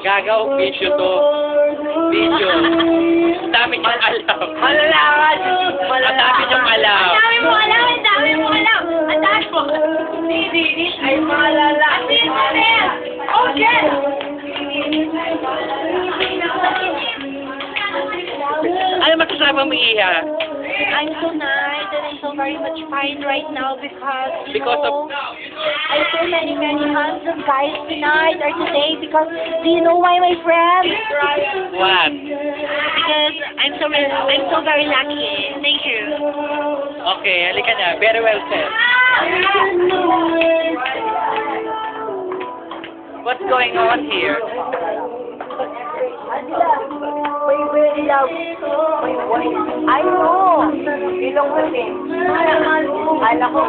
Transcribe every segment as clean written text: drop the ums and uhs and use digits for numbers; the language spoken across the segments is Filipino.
Gagaw, video to. Video. Ang dami niyong alam. Malalaman! Ang dami niyong alam. Ang dami mo alam! Ang dami mo alam! Ang dami mo alam! This ay malala! Okay! Ano masasabi mo, Iha? I'm so nice and I'm so very much fine right now because you Because know, of- I saw many handsome guys tonight or today because do you know why, my friend? What? Because I'm so very lucky. Thank you. Okay, halika na. Very well said. What's going on here? May ilaw. Ay, no! Ilong kasi. Ala ko.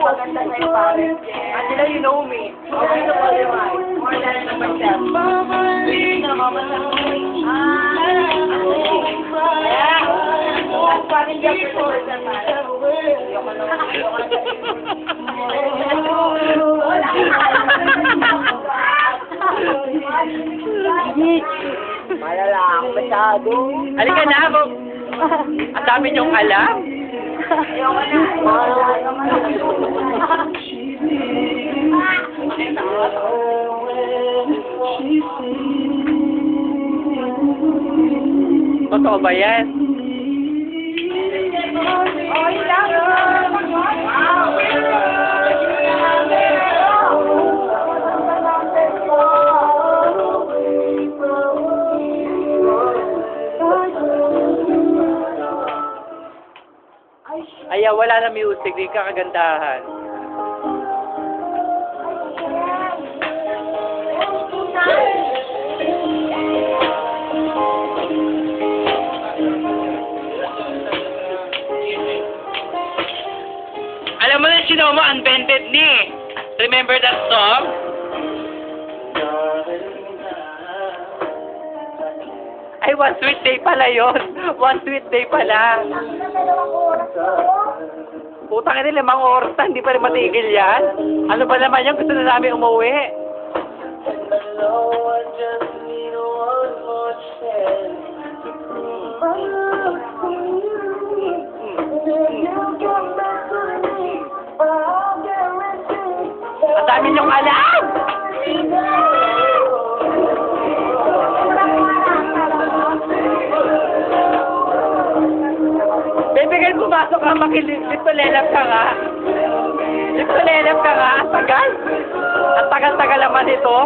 Maganda na yung parents. Angela, you know me. Okay to qualify. More than myself. Malalang masyado. Halika na ako. Ang dami niyong alam. Totoo ba yan? Ay, wala na music. Di ka kagandahan. Alam mo na sino mo, Unvented ni. Remember that song? Ay, One Sweet Day pala yun. One Sweet Day pala. Putang ina, 5 oras na, hindi pa rin matigil yan. Ano ba naman yan? Gusto na namin umuwi. Ang dami niyong alam! Bibigyan pumasok ka, makilip-lelap ka nga. Lip-lelap ka nga, ang tagal. Ang tagal-tagal naman ito.